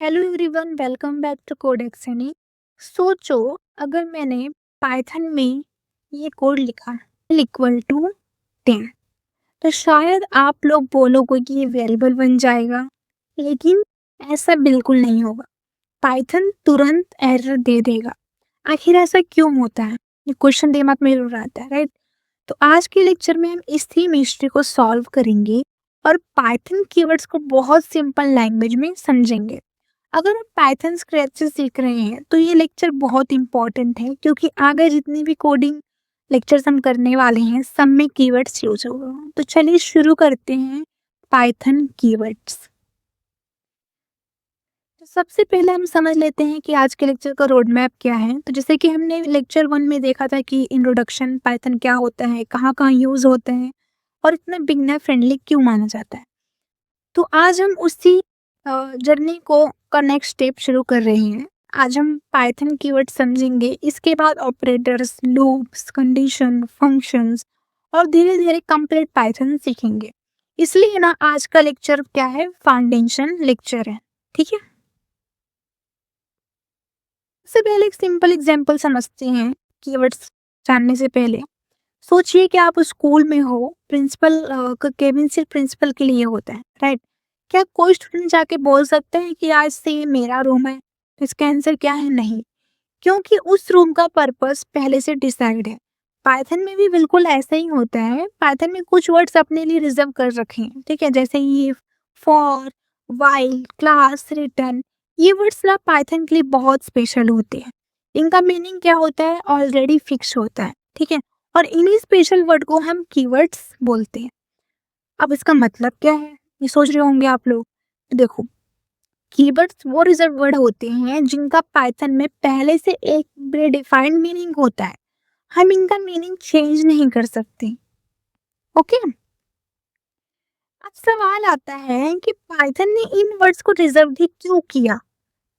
Hello everyone, welcome back to कोडेक्सनी। सोचो, अगर मैंने पाइथन में ये कोड लिखा इक्वल टू 10, तो शायद आप लोग बोलोगे कि ये वेरिएबल बन जाएगा, लेकिन ऐसा बिल्कुल नहीं होगा। पाइथन तुरंत एरर दे देगा। आखिर ऐसा क्यों होता है? ये क्वेश्चन दिमाग में जरूर आता है, राइट? तो आज के लेक्चर में हम इसी मिस्ट्री को सॉल्व करेंगे और पाइथन कीवर्ड्स को बहुत सिंपल लैंग्वेज में समझेंगे। अगर आप पाइथन स्क्रैच से सीख रहे हैं तो ये लेक्चर बहुत इंपॉर्टेंट है, क्योंकि आगे जितनी भी कोडिंग लेक्चर्स हम करने वाले हैं सब में कीवर्ड्स यूज होगा। तो चलिए शुरू करते हैं पाइथन कीवर्ड्स। तो सबसे पहले हम समझ लेते हैं कि आज के लेक्चर का रोड मैप क्या है। तो जैसे कि हमने लेक्चर 1 में देखा था कि इंट्रोडक्शन पाइथन क्या होता है, कहाँ कहाँ यूज होता है और इतना बिगनर फ्रेंडली क्यों माना जाता है। तो आज हम उसी जर्नी को का नेक्स्ट स्टेप शुरू कर रहे हैं। आज हम पाइथन कीवर्ड समझेंगे, इसके बाद ऑपरेटर्स, लूप्स, कंडीशन, फंक्शंस और धीरे धीरे कंप्लीट पाइथन सीखेंगे। इसलिए ना आज का लेक्चर क्या है, फाउंडेशन लेक्चर है। ठीक है, सबसे पहले एक सिंपल एग्जांपल समझते हैं कीवर्ड्स जानने से पहले। सोचिए कि आप स्कूल में हो, प्रिंसिपल का केबिन सिर्फ प्रिंसिपल के लिए होता है, राइट? क्या कोई स्टूडेंट जाके बोल सकता है कि आज से ये मेरा रूम है? तो इसका आंसर क्या है? नहीं, क्योंकि उस रूम का पर्पस पहले से डिसाइड है। पाइथन में भी बिल्कुल ऐसा ही होता है। पाइथन में कुछ वर्ड्स अपने लिए रिजर्व कर रखे हैं, ठीक है, जैसे ये फॉर, वाइल, क्लास, रिटर्न। ये वर्ड्स ना पाइथन के लिए बहुत स्पेशल होते हैं। इनका मीनिंग क्या होता है, ऑलरेडी फिक्स होता है, ठीक है। और इन्हीं स्पेशल वर्ड को हम कीवर्ड्स बोलते हैं। अब इसका मतलब क्या है, ये सोच रहे होंगे आप लोग। देखो, कीवर्ड्स वो रिजर्व वर्ड होते हैं जिनका पाइथन में पहले से एक प्रीडिफाइंड मीनिंग होता है। हम इनका मीनिंग चेंज नहीं कर सकते। ओके, अब सवाल आता है कि पाइथन ने इन वर्ड्स को रिजर्व भी क्यों किया।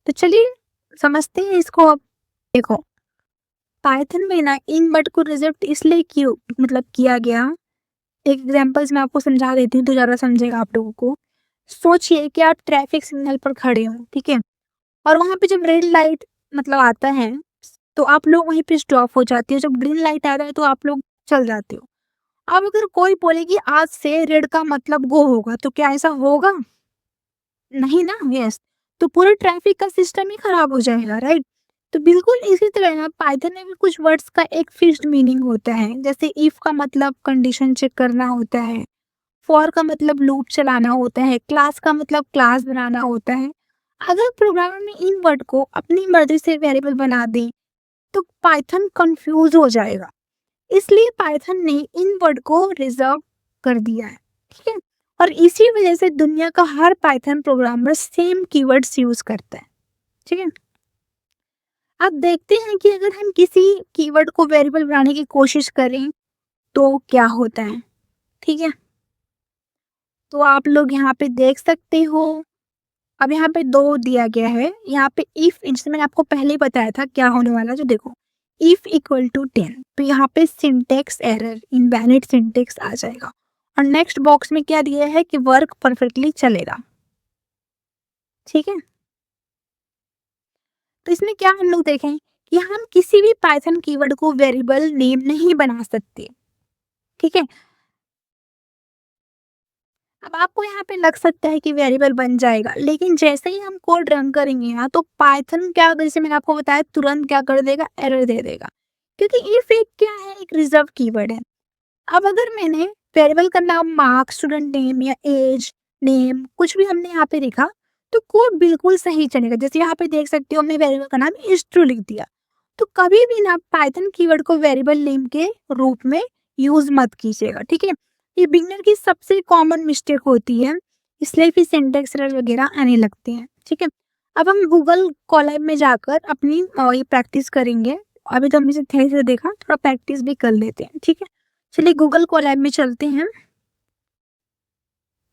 तो चलिए समझते हैं इसको। अब देखो, पाइथन में ना इन वर्ड को रिजर्व इसलिए क्यों किया गया। एक एग्जांपल्स मैं आपको समझा देती हूँ तो ज़्यादा समझेगा आप लोगों को। सोचिए कि आप ट्रैफिक सिग्नल पर खड़े हो, ठीक है, और वहाँ पे जब रेड लाइट आता है तो आप लोग वहीं पे स्टॉप हो जाते हो। जब ग्रीन लाइट आ रहा है तो आप लोग चल जाते हो। अब अगर कोई बोले कि आज से रेड का मतलब गो होगा, तो क्या ऐसा होगा? नहीं ना, यस। तो पूरे ट्रैफिक का सिस्टम ही खराब हो जाएगा, राइट? तो बिल्कुल इसी तरह ना पाइथन में भी कुछ वर्ड्स का एक फिक्स्ड मीनिंग होता है। जैसे इफ का मतलब कंडीशन चेक करना होता है, फॉर का मतलब लूप चलाना होता है, क्लास का मतलब क्लास बनाना होता है। अगर प्रोग्रामर में इन वर्ड को अपनी मर्जी से वेरिएबल बना दे तो पाइथन कंफ्यूज हो जाएगा। इसलिए पाइथन ने इन वर्ड को रिजर्व कर दिया है, ठीक है। और इसी वजह से दुनिया का हर Python programmer same keywords use करता है, ठीक है। अब देखते हैं कि अगर हम किसी कीवर्ड को वेरिएबल बनाने की कोशिश करें तो क्या होता है, ठीक है। तो आप लोग यहाँ पे देख सकते हो, अब यहाँ पे 2 दिया गया है। यहाँ पे इफ, जैसे मैंने आपको पहले ही बताया था क्या होने वाला है। जो देखो, इफ इक्वल टू 10, तो यहाँ पे सिंटेक्स एरर, इनवैलिड सिंटेक्स आ जाएगा। और नेक्स्ट बॉक्स में क्या दिया है कि वर्क परफेक्टली चलेगा, ठीक है। तो इसमें क्या हम लोग देखें कि हम किसी भी पाइथन कीवर्ड को वेरिएबल नेम नहीं बना सकते, ठीक है। अब आपको यहाँ पे लग सकता है कि वेरिएबल बन जाएगा, लेकिन जैसे ही हम कोड रन करेंगे ना तो पाइथन क्या, जैसे मैंने आपको बताया, तुरंत क्या कर देगा, एरर दे देगा। क्योंकि इफ एक क्या है, एक रिजर्व कीवर्ड है। अब अगर मैंने वेरिएबल का नाम मार्क्स, स्टूडेंट नेम या एज, नेम कुछ भी हमने यहाँ पे लिखा तो कोड बिल्कुल सही चलेगा। जैसे यहाँ पे देख सकते हो, हमने वेरिएबल का नाम इस्ट्रू लिख दिया। तो कभी भी ना पाइथन कीवर्ड को वेरिएबल नेम के रूप में यूज मत कीजिएगा, ठीक है। ये बिगनर की सबसे कॉमन मिस्टेक होती है, इसलिए फिर सिंटेक्स एरर वगैरह आने लगते हैं, ठीक है। अब हम गूगल कोलैब में जाकर अपनी ये प्रैक्टिस करेंगे। अभी तो हमने इसे थोड़ी से देखा, थोड़ा प्रैक्टिस भी कर लेते हैं, ठीक है। चलिए गूगल कोलैब में चलते हैं।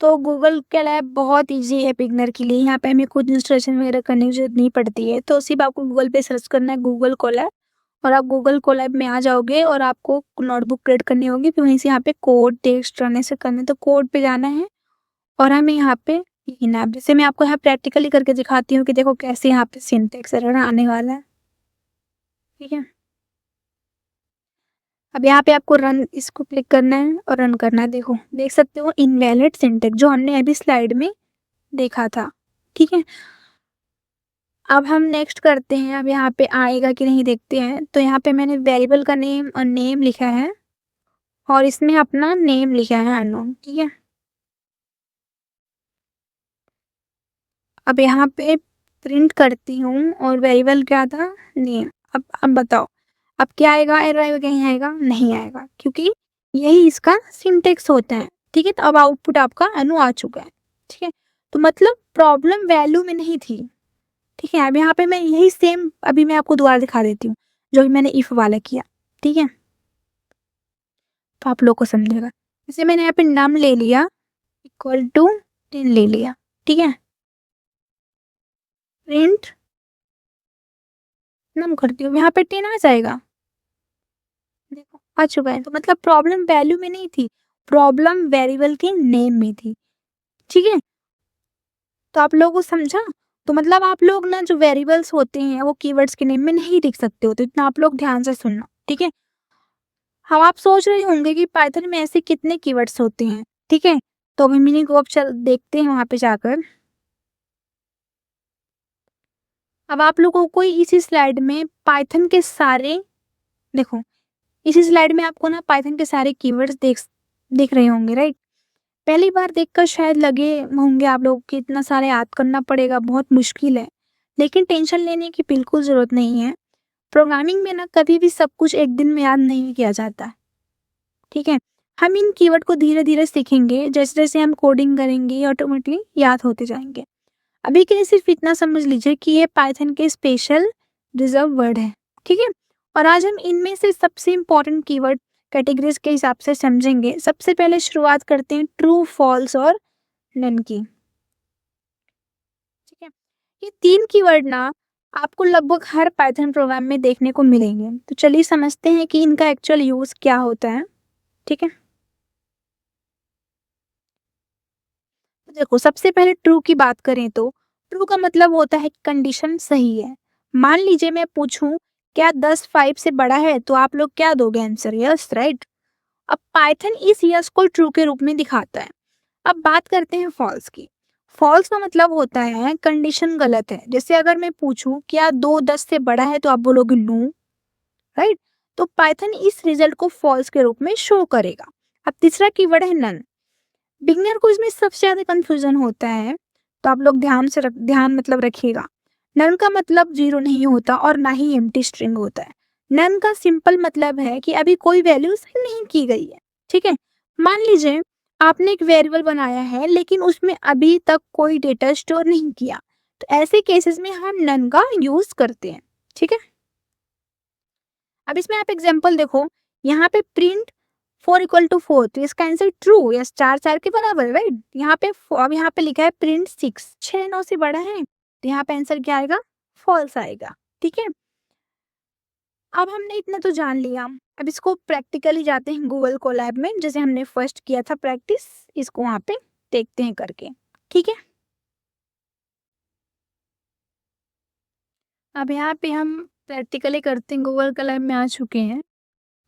तो गूगल कोलैब बहुत इजी है बिगनर के लिए। यहाँ पे हमें खुद इंस्टॉलेशन वगैरह करने की जरूरत नहीं पड़ती है। तो सिर्फ आपको गूगल पे सर्च करना है गूगल कोलैब, और आप गूगल कोलैब में आ जाओगे और आपको नोटबुक क्रिएट करनी होगी। फिर वहीं से यहाँ पे कोड टेक्स्ट रन ऐसे करने, तो कोड पे जाना है और हमें यहाँ पे ये ना जैसे मैं आपको यहाँ प्रैक्टिकली करके दिखाती हूँ कि देखो कैसे यहाँ पे सिंटेक्स एरर आने वाला है, ठीक है। अब यहाँ पे आपको रन इसको क्लिक करना है और रन करना है। देखो देख सकते हो इनवैलिड सिंटेक्स जो हमने अभी स्लाइड में देखा था, ठीक है। अब हम नेक्स्ट करते हैं, अब यहाँ पे आएगा कि नहीं देखते हैं। तो यहाँ पे मैंने वेरिएबल का नेम और नेम लिखा है और इसमें अपना नेम लिखा है अननोन, ठीक है। अब यहाँ पे प्रिंट करती हूँ और वेरिएबल क्या था, नेम। अब बताओ अब क्या आएगा, एरर आएगा, कहीं आएगा नहीं आएगा, क्योंकि यही इसका सिंटेक्स होता है, ठीक है। तो अब आउटपुट आपका अनु आ चुका है, ठीक है। तो मतलब प्रॉब्लम वैल्यू में नहीं थी, ठीक है। अब यहाँ पे मैं यही सेम अभी मैं आपको दोबारा दिखा देती हूँ जो भी मैंने इफ वाला किया, ठीक है। तो आप लोग को समझेगा। जैसे मैंने यहाँ पे नम ले लिया इक्वल टू 10 ले लिया, ठीक है। प्रिंट नम करती हूँ, यहाँ पे 10 आ जाएगा, देखो आ चुका है। तो मतलब प्रॉब्लम वैल्यू में नहीं थी, प्रॉब्लम वेरिएबल के नेम में थी, ठीक है। तो आप लोगों को समझा। तो मतलब आप लोग ना जो वेरिएबल्स होते हैं वो कीवर्ड्स के नेम में नहीं लिख सकते हो, तो इतना आप लोग ध्यान से सुनना, ठीक है। अब आप सोच रहे होंगे कि पाइथन में ऐसे कितने कीवर्ड्स होते हैं, ठीक है। तो अभी मीनिंग को अब चल देखते हैं वहां पे जाकर। अब आप लोगों को इसी स्लाइड में पाइथन के सारे देखो, इसी स्लाइड में आपको ना पाइथन के सारे कीवर्ड्स दिख रहे होंगे, राइट। पहली बार देखकर शायद लगे होंगे आप लोग कि इतना सारे याद करना पड़ेगा, बहुत मुश्किल है। लेकिन टेंशन लेने की बिल्कुल ज़रूरत नहीं है। प्रोग्रामिंग में ना कभी भी सब कुछ एक दिन में याद नहीं किया जाता, ठीक है। हम इन कीवर्ड को धीरे-धीरे सीखेंगे, जैसे-जैसे हम कोडिंग करेंगे ऑटोमेटिकली याद होते जाएँगे। अभी के लिए सिर्फ इतना समझ लीजिए कि ये पाइथन के स्पेशल रिजर्व वर्ड है, ठीक है। और आज हम इनमें से सबसे इम्पोर्टेंट कीवर्ड कैटेगरीज के हिसाब से समझेंगे। सबसे पहले शुरुआत करते हैं ट्रू, फॉल्स और नन की, ठीक है। ये 3 कीवर्ड ना आपको लगभग हर पाइथन प्रोग्राम में देखने को मिलेंगे। तो चलिए समझते हैं कि इनका एक्चुअल यूज़ क्या होता है, ठीक है। तो देखो सबसे पहले ट्रू की बात करें तो ट्रू का मतलब होता है कंडीशन सही है। मान लीजिए मैं पूछूं क्या 10 5 से बड़ा है, तो आप लोग क्या दोगे आंसर, यस, राइट। अब पाइथन इस यस को ट्रू के रूप में दिखाता है। अब बात करते हैं फॉल्स की। फॉल्स का मतलब होता है कंडीशन गलत है। जैसे अगर मैं पूछूं क्या 2 10 से बड़ा है, तो आप बोलोगे नो, राइट। तो पाइथन इस रिजल्ट को फॉल्स के रूप में शो करेगा। अब तीसरा कीवर्ड है नन। बिगनर को इसमें सबसे ज़्यादा कन्फ्यूज़न होता है, तो आप लोग ध्यान मतलब रखिएगा। नन का मतलब ज़ीरो नहीं होता और ना ही एम्प्टी स्ट्रिंग होता है। नन का सिंपल मतलब है कि अभी कोई वैल्यू सेट नहीं की गई है, ठीक है। मान लीजिए आपने एक वेरिएबल बनाया है लेकिन उसमें अभी तक कोई डेटा स्टोर नहीं किया, तो ऐसे केसेस में हम नन का यूज़ करते हैं, ठीक है। अब इसमें आप एग्जांपल देखो, यहाँ पे प्रिंट 4 इक्वल टू 4, तो इसका आंसर ट्रू, यस, 4 4 के बराबर, राइट। यहाँ पे अब यहाँ पे लिखा है प्रिंट 6, 6 9 से बड़ा है, तो यहाँ पे आंसर क्या आएगा, फॉल्स आएगा, ठीक है। अब हमने इतना तो जान लिया। अब इसको प्रैक्टिकली जाते हैं गूगल कोलैब में, जैसे हमने फर्स्ट किया था प्रैक्टिस, इसको वहाँ पे देखते हैं करके, ठीक है। अब यहाँ पे हम प्रैक्टिकली करते हैं, गूगल कोलैब में आ चुके हैं।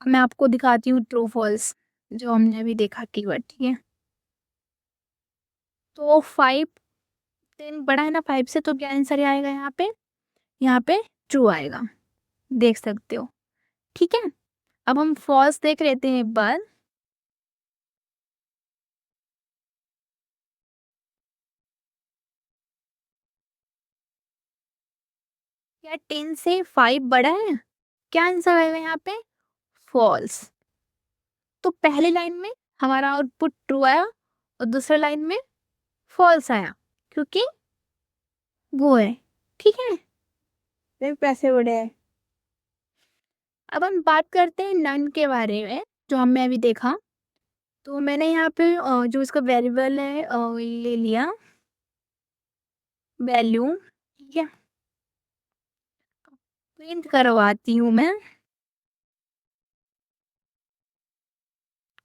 अब मैं आपको दिखाती हूँ ट्रू फॉल्स जो हमने अभी देखा कीवर्ड, ठीक है। तो 5 10 बड़ा है ना 5 से, तो क्या आंसर आएगा यहाँ पे, यहाँ पे ट्रू आएगा, देख सकते हो, ठीक है। अब हम फॉल्स देख लेते हैं एक बार। क्या 10 से 5 बड़ा है, क्या आंसर आएगा यहाँ पे, फॉल्स। तो पहले लाइन में हमारा आउटपुट ट्रू आया और दूसरे लाइन में फॉल्स आया, क्योंकि वो है, ठीक है। मेरे पैसे बड़े हैं। अब हम बात करते हैं नन के बारे में, जो हमने अभी देखा। तो मैंने यहाँ पे जो इसका वेरिएबल है ले लिया वैल्यू, ठीक है। प्रिंट करवाती हूँ मैं,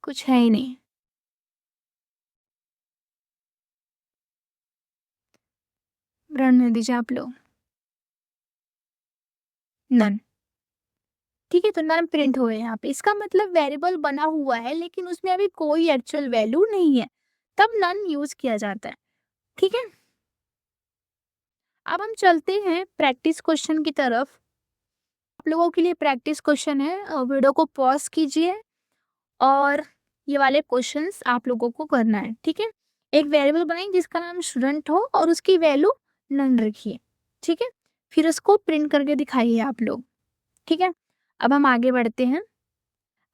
कुछ है ही नहीं। रहने दीजिए आप लोग। नन। ठीक है, तो नन प्रिंट हुए यहाँ पे। इसका मतलब वेरिएबल बना हुआ है लेकिन उसमें अभी कोई एक्चुअल वैल्यू नहीं है, तब नन यूज़ किया जाता है। ठीक है? अब हम चलते हैं प्रैक्टिस क्वेश्चन की तरफ। आप लोगों के लिए प्रैक्टिस क्वेश्चन है, वीडियो को पॉज़ कीजिए और ये वाले क्वेश्चंस आप लोगों को करना है। ठीक है? एक वेरिएबल बनाइए जिसका नाम स्टूडेंट हो और उसकी वैल्यू नन रखिए। ठीक है? फिर उसको प्रिंट करके दिखाइए आप लोग। ठीक है? अब हम आगे बढ़ते हैं।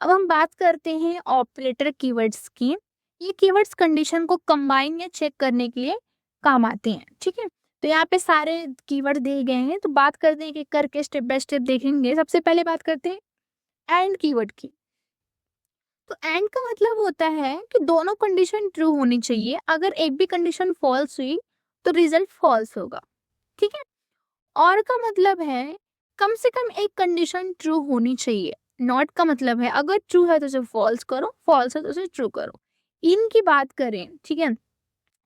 अब हम बात करते हैं ऑपरेटर कीवर्ड्स की। ये कीवर्ड्स कंडीशन को कंबाइन या चेक करने के लिए काम आते हैं। ठीक है? तो यहाँ पे सारे कीवर्ड दिए गए हैं, तो बात करते हैं कि करके स्टेप बाय स्टेप देखेंगे। सबसे पहले बात करते हैं एंड कीवर्ड की। तो एंड का मतलब होता है कि दोनों कंडीशन ट्रू होनी चाहिए। अगर एक भी कंडीशन फॉल्स हुई तो रिजल्ट फॉल्स होगा। ठीक है? और का मतलब है कम से कम एक कंडीशन ट्रू होनी चाहिए। नॉट का मतलब है अगर ट्रू है तो उसे फॉल्स करो, फॉल्स है तो उसे ट्रू करो। इन की बात करें, ठीक है,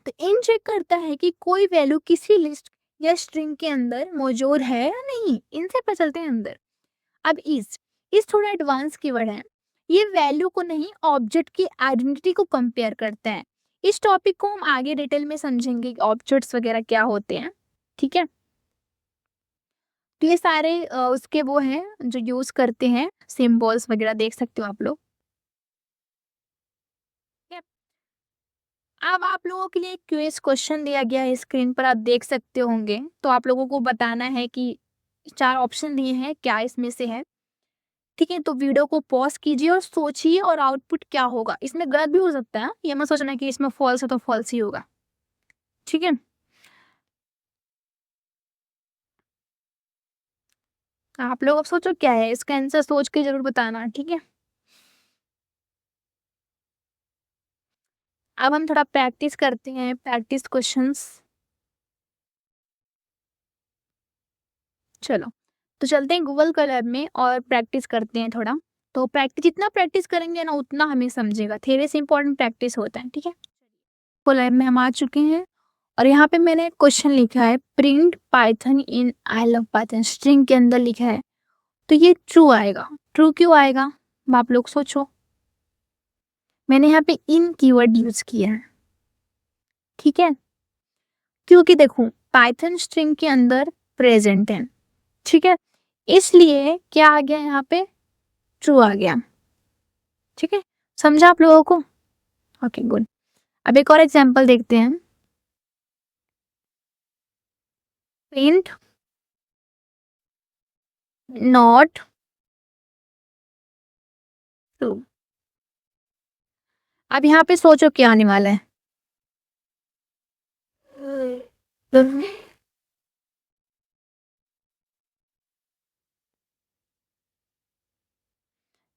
तो इन चेक करता है कि कोई वैल्यू किसी लिस्ट या स्ट्रिंग के अंदर मौजूद है या नहीं। इनसे पता चलते हैं अंदर। अब इस थोड़ा एडवांस कीवर्ड है। ये वैल्यू को नहीं, ऑब्जेक्ट की आइडेंटिटी को कंपेयर करता है। इस टॉपिक को हम आगे डिटेल में समझेंगे कि ऑब्जेक्ट्स वगैरह क्या होते हैं। ठीक है? तो ये सारे उसके वो हैं जो यूज करते हैं, सिंबल्स वगैरह देख सकते हो आप लोग। ठीक है? अब आप लोगों के लिए एक क्विज क्वेश्चन दिया गया है, स्क्रीन पर आप देख सकते होंगे। तो आप लोगों को बताना है कि 4 ऑप्शन दिए हैं, क्या इसमें से है। ठीक है? तो वीडियो को पॉज़ कीजिए और सोचिए और आउटपुट क्या होगा। इसमें गलत भी हो सकता है, ये मत सोचना कि इसमें फॉल्स है तो फॉल्स ही होगा। ठीक है? आप लोग अब सोचो क्या है, इसका आंसर सोच के ज़रूर बताना, ठीक है? अब हम थोड़ा प्रैक्टिस करते हैं, प्रैक्टिस क्वेश्चंस। चलो, तो चलते हैं गूगल कोलैब में और प्रैक्टिस करते हैं थोड़ा। तो जितना प्रैक्टिस करेंगे ना उतना हमें समझेगा। थ्योरी से इम्पोर्टेंट प्रैक्टिस होता है, ठीक है? कोलैब में हम आ चुके हैं और यहाँ पे मैंने क्वेश्चन लिखा है, print Python in I love Python, string के अंदर लिखा है। तो ये ट्रू आएगा। ट्रू क्यों आएगा? अब आप लोग सोचो। मैंने यहाँ पे इन कीवर्ड यूज किया है, ठीक है? क्योंकि देखो पाइथन स्ट्रिंग के अंदर प्रेजेंट है, ठीक है? इसलिए क्या आ गया यहाँ पे? ट्रू आ गया। ठीक है? समझा आप लोगों को? Okay good. अब एक और एग्जांपल देखते हैं। Print not true. अब यहाँ पे सोचो क्या आने वाला है।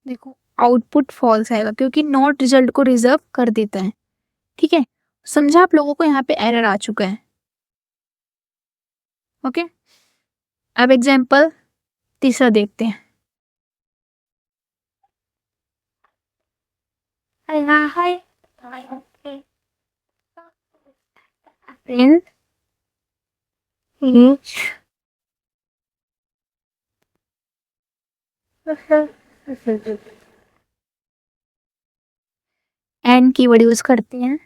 देखो आउटपुट फॉल्स आएगा क्योंकि नॉट रिजल्ट को रिजर्व कर देता है। ठीक है? समझा आप लोगों को? यहाँ पे एरर आ चुका है। ओके, अब एग्जाम्पल तीसरा देखते हैं। Print each and keyword use करते हैं।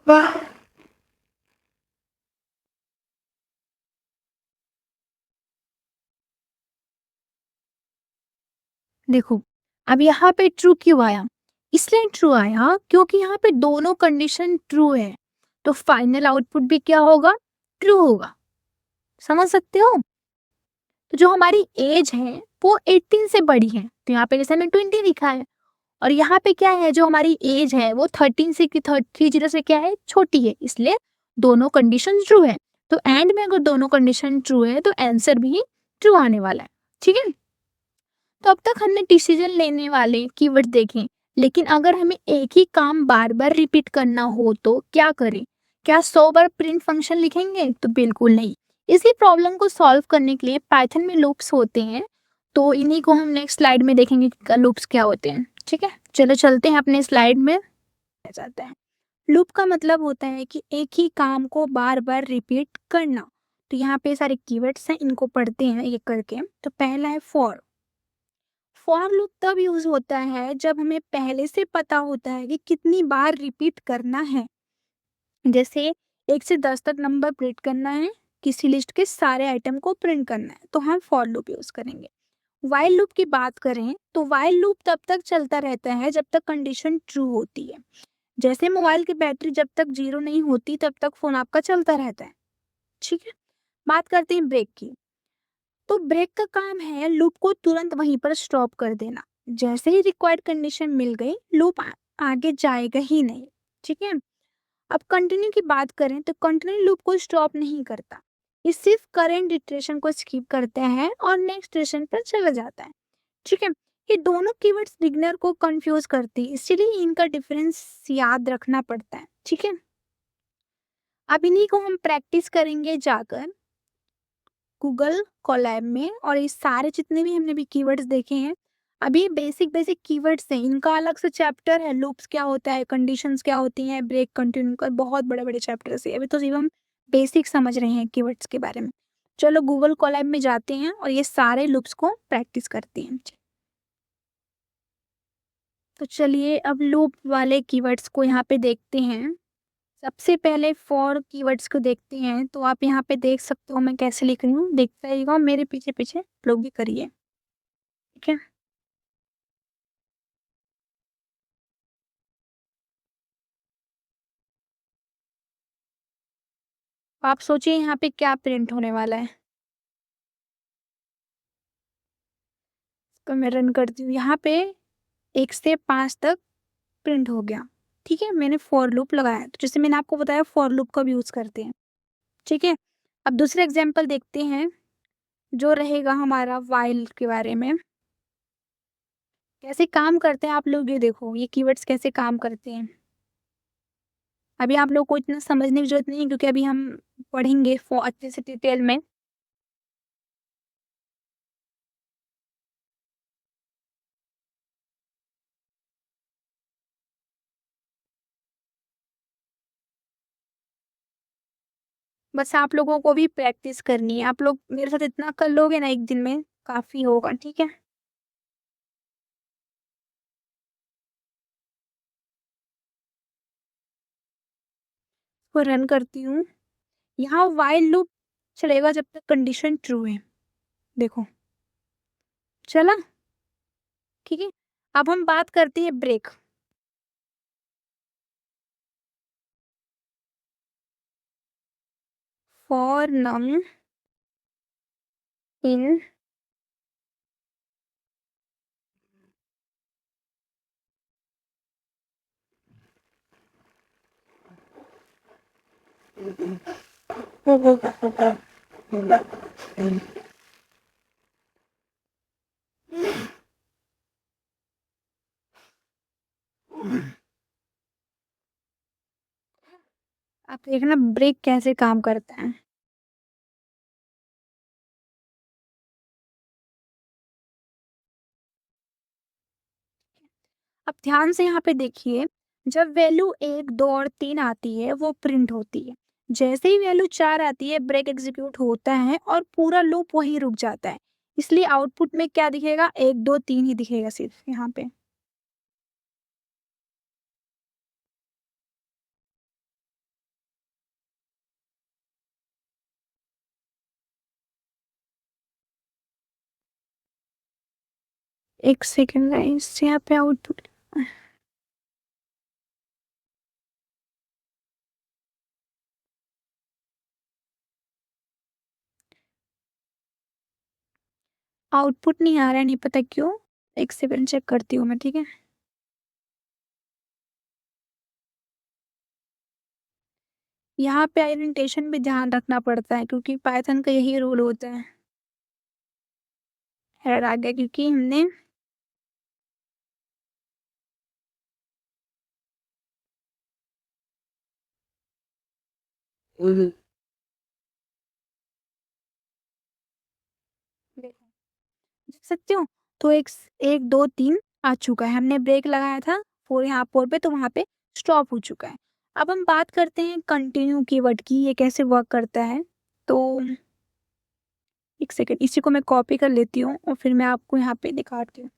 वाह, देखो अब यहाँ पे ट्रू क्यों आया? इसलिए ट्रू आया क्योंकि यहाँ पे दोनों कंडीशन ट्रू है, तो फाइनल आउटपुट भी क्या होगा? ट्रू होगा। समझ सकते हो? तो जो हमारी एज है वो 18 से बड़ी है, तो यहाँ पे जैसे हमें 20 लिखा है। और यहाँ पे क्या है, जो हमारी एज है वो 13 से 30 से क्या है? छोटी है, इसलिए दोनों कंडीशन ट्रू है। तो एंड में अगर दोनों कंडीशन ट्रू है तो आंसर भी ट्रू आने वाला है। ठीक है? तो अब तक हमने डिसीजन लेने वाले कीवर्ड देखे, लेकिन अगर हमें एक ही काम बार बार रिपीट करना हो तो क्या करें? क्या 100 बार प्रिंट फंक्शन लिखेंगे? तो बिल्कुल नहीं। इसी प्रॉब्लम को सॉल्व करने के लिए पाइथन में लूप्स होते हैं, तो इन्हीं को हम नेक्स्ट स्लाइड में देखेंगे कि लूप्स क्या होते हैं। ठीक है, चलो चलते हैं अपने स्लाइड में। आ जाता है, लूप का मतलब होता है कि एक ही काम को बार बार रिपीट करना। तो यहाँ पे सारे कीवर्ड्स हैं, इनको पढ़ते हैं एक करके। तो पहला है फॉर। फॉर लूप तब यूज होता है जब हमें पहले से पता होता है कि कितनी बार रिपीट करना है। जैसे 1 से 10 तक नंबर प्रिंट करना है, किसी लिस्ट के सारे आइटम को प्रिंट करना है, तो हम फॉर लूप यूज करेंगे। वाइल लूप की बात करें तो वाइल लूप तब तक चलता रहता है जब तक कंडीशन ट्रू होती है। जैसे मोबाइल की बैटरी जब तक 0 नहीं होती तब तक फोन आपका चलता रहता है। ठीक है, बात करते हैं ब्रेक की। तो ब्रेक का काम है लूप को तुरंत वहीं पर स्टॉप कर देना। जैसे ही रिक्वायर्ड कंडीशन मिल गई, लूप आगे जाएगा ही नहीं। ठीक है, अब कंटिन्यू की बात करें तो कंटिन्यू लूप को स्टॉप नहीं करता, ये सिर्फ करेंट इटरेशन को स्किप करता है और नेक्स्ट इटरेशन पर चला जाता है। ठीक है, ये दोनों कीवर्ड्स बिगनर को कंफ्यूज करती है, इसीलिए इनका डिफरेंस याद रखना पड़ता है। ठीक है, अब इन्हीं को हम प्रैक्टिस करेंगे जाकर गूगल कोलैब में। और ये सारे जितने भी हमने भी कीवर्ड्स देखे हैं, अभी बेसिक बेसिक कीवर्ड्स हैं, इनका अलग से चैप्टर है। लूप्स क्या होता है, कंडीशंस क्या होती हैं, ब्रेक, कंटिन्यू का बहुत बड़े बड़े चैप्टर्स है। अभी तो सिर्फ हम बेसिक समझ रहे हैं कीवर्ड्स के बारे में। चलो गूगल कोलैब में जाते हैं और ये सारे लूप्स को प्रैक्टिस करते हैं। तो चलिए अब लूप वाले कीवर्ड्स को यहाँ पे देखते हैं। सबसे पहले फॉर कीवर्ड्स को देखते हैं, तो आप यहाँ पे देख सकते हो मैं कैसे लिख रही हूँ, देखते रहिएगा और मेरे पीछे पीछे लोग भी करिए। ठीक है, आप सोचिए यहाँ पे क्या प्रिंट होने वाला है। तो मैं रन करती हूँ, यहाँ पे 1 से 5 तक प्रिंट हो गया। ठीक है, मैंने फॉर लूप लगाया, तो जैसे मैंने आपको बताया फॉर लूप का भी यूज करते हैं। ठीक है, अब दूसरा एग्जाम्पल देखते हैं जो रहेगा हमारा वाइल के बारे में। कैसे काम करते हैं आप लोग ये देखो, ये कीवर्ड्स कैसे काम करते हैं। अभी आप लोग को इतना समझने की जरूरत नहीं है क्योंकि अभी हम पढ़ेंगे अच्छे से डिटेल में। बस आप लोगों को भी प्रैक्टिस करनी है, आप लोग मेरे साथ इतना कर लोगे ना एक दिन में, काफी होगा। ठीक है, इसको रन करती हूँ। यहाँ वाइल लूप चलेगा जब तक कंडीशन ट्रू है। देखो चला। ठीक है, अब हम बात करते हैं ब्रेक। फॉर नम इन आप देखना ब्रेक कैसे काम करता है। अब ध्यान से यहाँ पे देखिए, जब वैल्यू 1, 2 और 3 आती है वो प्रिंट होती है। जैसे ही वैल्यू 4 आती है ब्रेक एग्जीक्यूट होता है और पूरा लूप वहीं रुक जाता है। इसलिए आउटपुट में क्या दिखेगा, 1, 2, 3 ही दिखेगा सिर्फ यहाँ पे। एक सेकेंड गाइस, यहाँ पे आउटपुट आउटपुट नहीं आ रहा है, नहीं पता क्यों। एक सेकेंड चेक करती हूँ मैं। ठीक है, यहाँ पे ओरिएंटेशन भी ध्यान रखना पड़ता है क्योंकि पाइथन का यही रूल होता है। एरर आ गया क्योंकि हमने देखो, देख सकते हो? तो 1, 2, 3 आ चुका है। हमने ब्रेक लगाया था 4 यहाँ 4 पे, तो वहाँ पे स्टॉप हो चुका है। अब हम बात करते हैं कंटिन्यू कीवर्ड की, ये कैसे वर्क करता है। तो 1 सेकंड, इसी को मैं कॉपी कर लेती हूँ और फिर मैं आपको यहाँ पे दिखाती हूँ।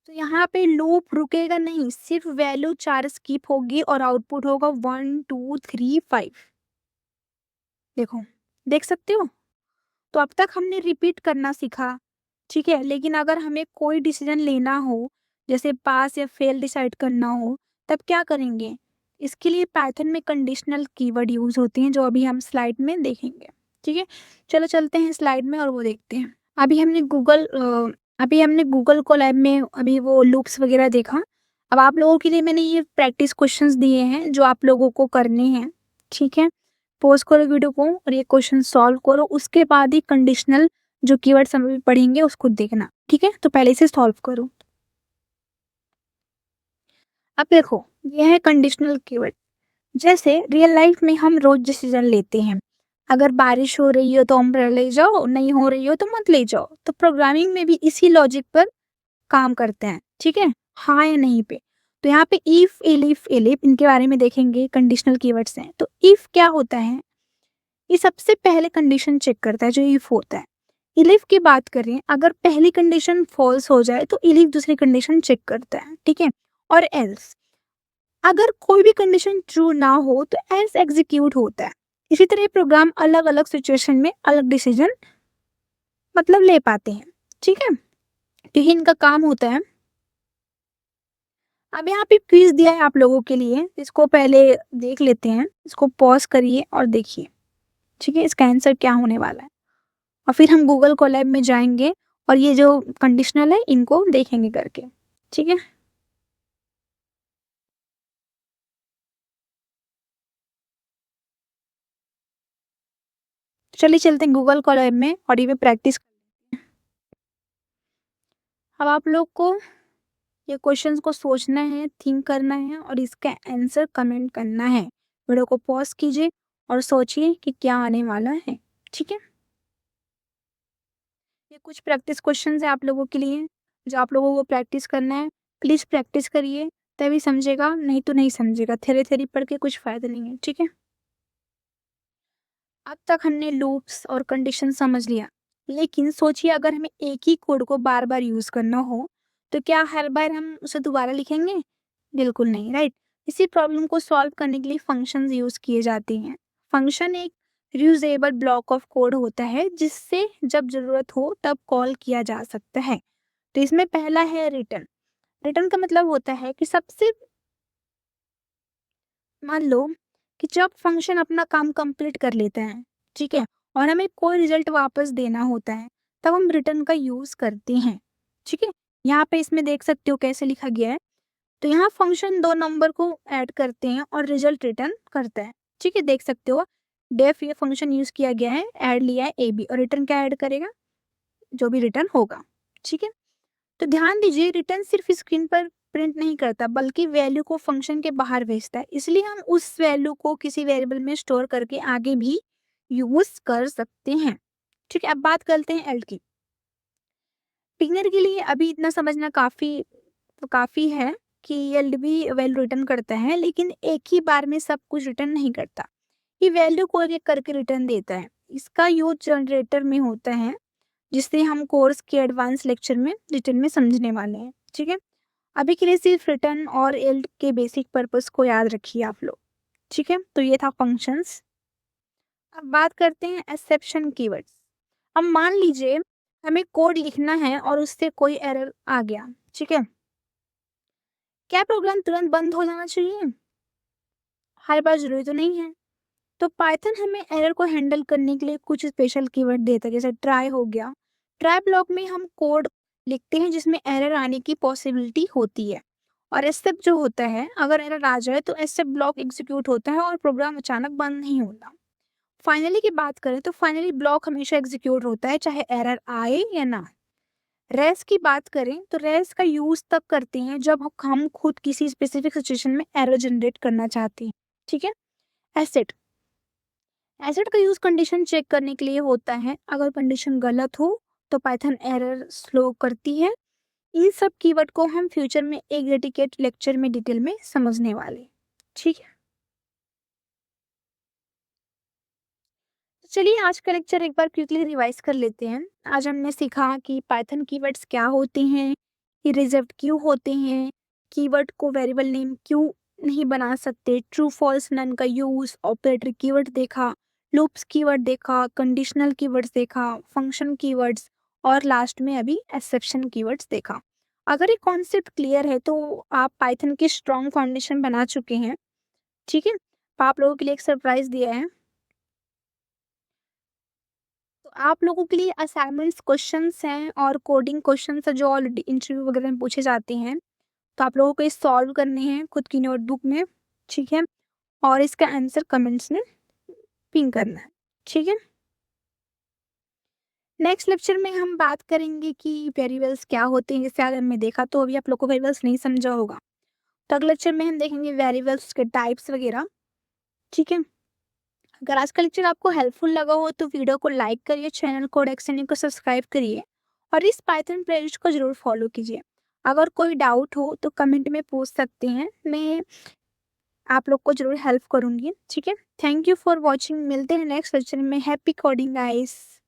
तो यहाँ पे लूप रुकेगा नहीं, सिर्फ वैल्यू 4 स्किप होगी और आउटपुट होगा 1, 2, 3, 5। देखो, देख सकते हो? तो अब तक हमने रिपीट करना सीखा, ठीक है? लेकिन अगर हमें कोई डिसीजन लेना हो, जैसे पास या फेल डिसाइड करना हो, तब क्या करेंगे? इसके लिए पाइथन में कंडीशनल कीवर्ड यूज़ होते हैं, जो अभी हम स्लाइड में देखेंगे, ठीक है? चलो चलते हैं स्लाइड में और वो देखते हैं। अभी हमने गूगल कोलैब में अभी वो लूप्स वगैरह देखा। अब आप लोगों के लिए मैंने ये प्रैक्टिस क्वेश्चंस दिए हैं, जो आप लोगों को करने हैं, ठीक है? पॉज़ करो वीडियो को और ये क्वेश्चन सॉल्व करो, उसके बाद ही कंडीशनल जो कीवर्ड्स हम अभी पढ़ेंगे उसको देखना, ठीक है? तो पहले इसे सॉल्व करो। अब देखो, ये है कंडीशनल कीवर्ड। जैसे रियल लाइफ में हम रोज डिसीजन लेते हैं, अगर बारिश हो रही हो तो अम्ब्रेला ले जाओ, नहीं हो रही हो तो मत ले जाओ। तो प्रोग्रामिंग में भी इसी लॉजिक पर काम करते हैं, ठीक है? हाँ या नहीं पे। तो यहाँ पे इफ, एलिफ, एलिफ इनके बारे में देखेंगे, कंडीशनल कीवर्ड्स हैं। तो इफ क्या होता है? ये सबसे पहले कंडीशन चेक करता है, जो इफ होता है। इलिफ की बात करें, अगर पहली कंडीशन फॉल्स हो जाए तो इलिफ दूसरी कंडीशन चेक करता है, ठीक है? और एल्स, अगर कोई भी कंडीशन ट्रू ना हो तो एल्स एग्जीक्यूट होता है। इसी तरह प्रोग्राम अलग अलग सिचुएशन में अलग डिसीजन मतलब ले पाते हैं, ठीक है? तो ये इनका काम होता है। अब यहाँ पे क्विज दिया है आप लोगों के लिए, इसको पहले देख लेते हैं। इसको पॉज करिए और देखिए, ठीक है? इसका आंसर क्या होने वाला है, और फिर हम गूगल कोलैब में जाएंगे और ये जो कंडीशनल है इनको देखेंगे करके, ठीक है? चलिए चलते हैं गूगल कोलैब में और ये में प्रैक्टिस। अब आप लोग को ये क्वेश्चंस को सोचना है, थिंक करना है और इसका आंसर कमेंट करना है। वीडियो को पॉज कीजिए और सोचिए कि क्या आने वाला है, ठीक है? ये कुछ प्रैक्टिस क्वेश्चंस है आप लोगों के लिए, जो आप लोगों को प्रैक्टिस करना है। प्लीज़ प्रैक्टिस करिए, तभी समझेगा, नहीं तो नहीं समझेगा। थेरी-थेरी पढ़ के कुछ फ़ायदा नहीं है, ठीक है? अब तक हमने लूप्स और कंडीशन समझ लिया, लेकिन सोचिए अगर हमें एक ही कोड को बार-बार यूज़ करना हो, तो क्या हर बार हम उसे दोबारा लिखेंगे? बिल्कुल नहीं, राइट? इसी प्रॉब्लम को सॉल्व करने के लिए फंक्शंस यूज़ किए जाते हैं। फंक्शन एक रीयूजेबल ब्लॉक ऑफ कोड होता है, जिससे जब ज़रूरत हो तब कॉल किया जा सकता है। तो इसमें पहला है रिटर्न। रिटर्न का मतलब होता है कि सबसे मान लो कि जब फंक्शन अपना काम कंप्लीट कर लेता है, ठीक है? और हमें कोई रिजल्ट वापस देना होता है, तब हम रिटर्न का यूज़ करते हैं, ठीक है? यहाँ पे इसमें देख सकते हो कैसे लिखा गया है। तो यहाँ फंक्शन 2 नंबर को ऐड करते हैं और रिजल्ट रिटर्न करता है, ठीक है? देख सकते हो डेफ ये फंक्शन यूज़ किया गया है, ऐड लिया है एबी और रिटर्न क्या ऐड करेगा? जो भी रिटर्न होगा, ठीक है? तो ध्यान दीजिए, रिटर्न सिर्फ स्क्रीन पर प्रिंट नहीं करता, बल्कि वैल्यू को फंक्शन के बाहर भेजता है। इसलिए हम उस वैल्यू को किसी वेरिएबल में स्टोर करके आगे भी यूज कर सकते हैं, ठीक है? अब बात करते हैं एल्ड की। बिगिनर के लिए अभी इतना समझना काफी है कि एल्ड भी वैल्यू रिटर्न करता है, लेकिन एक ही बार में सब कुछ रिटर्न नहीं करता। ये वैल्यू को एक एक करके रिटर्न देता है। इसका यूज जनरेटर में होता है, जिससे हम कोर्स के एडवांस लेक्चर में डिटेल में समझने वाले हैं, ठीक है? अभी के लिए सिर्फ रिटर्न और एल्ड के बेसिक पर्पस को याद रखिए आप लोग, ठीक है? तो ये था फंक्शंस। अब बात करते हैं एक्सेप्शन कीवर्ड्स। अब मान लीजिए हमें कोड लिखना है और उससे कोई एरर आ गया, ठीक है? क्या प्रोग्राम तुरंत बंद हो जाना चाहिए? हर बार जरूरी तो नहीं है। तो पाइथन हमें एरर को हैंडल करने के लिए कुछ स्पेशल कीवर्ड देता है, जैसे ट्राई हो गया। ट्राई ब्लॉक में हम कोड लिखते हैं जिसमें एरर आने की पॉसिबिलिटी होती है, और एक्सेप्ट जो होता है, अगर एरर आ जाए तो एक्सेप्ट ब्लॉक एग्जीक्यूट होता है और प्रोग्राम अचानक बंद नहीं होता। फाइनली की बात करें तो फाइनली ब्लॉक हमेशा एग्जीक्यूट होता है, चाहे एरर आए या ना आए। रेस की बात करें तो रेस का यूज़ तब करते हैं जब हम खुद किसी स्पेसिफिक सिचुएशन में एरर जनरेट करना चाहते हैं, ठीक है? एसिड एसिड का यूज़ कंडीशन चेक करने के लिए होता है। अगर कंडीशन गलत हो तो पाइथन एरर स्लो करती है। इन सब कीवर्ड को हम फ्यूचर में एक डेडिकेट लेक्चर में डिटेल में समझने वाले हैं, ठीक है? तो चलिए आज का लेक्चर एक बार क्विकली रिवाइज कर लेते हैं। आज हमने सीखा कि पाइथन कीवर्ड्स क्या होते हैं, ये रिजर्व्ड क्यों होते हैं, कीवर्ड को वेरिएबल नेम क्यों नहीं बना सकते, ट्रू फॉल्स नन का यूज, ऑपरेटर कीवर्ड देखा, लूप्स कीवर्ड देखा, कंडीशनल कीवर्ड्स देखा, फंक्शन कीवर्ड्स और लास्ट में अभी एक्सेप्शन कीवर्ड्स देखा। अगर ये कॉन्सेप्ट क्लियर है तो आप पाइथन की स्ट्रॉन्ग फाउंडेशन बना चुके हैं, ठीक है? तो आप लोगों के लिए एक सरप्राइज दिया है। तो आप लोगों के लिए असाइनमेंट्स क्वेश्चंस हैं और कोडिंग क्वेश्चंस हैं जो ऑलरेडी इंटरव्यू वगैरह में पूछे जाते हैं। तो आप लोगों को ये सॉल्व करने हैं खुद की नोटबुक में, ठीक है? और इसका आंसर कमेंट्स में पिन करना है, ठीक है? नेक्स्ट लेक्चर में हम बात करेंगे कि वेरिएबल्स क्या होते हैं। जैसे आज हमने देखा तो अभी आप लोग को वेरिएबल्स नहीं समझा होगा। तो अगले लेक्चर में हम देखेंगे वेरिएबल्स के टाइप्स वगैरह, ठीक है? अगर आज का लेक्चर आपको हेल्पफुल लगा हो तो वीडियो को लाइक करिए, चैनल कोड एक्सएनए को सब्सक्राइब करिए और इस पाइथन प्लेलिस्ट को ज़रूर फॉलो कीजिए। अगर कोई डाउट हो तो कमेंट में पूछ सकते हैं, मैं आप लोग को ज़रूर हेल्प करूँगी, ठीक है? Thank you for watching. मिलते हैं नेक्स्ट लेक्चर में। Happy coding guys.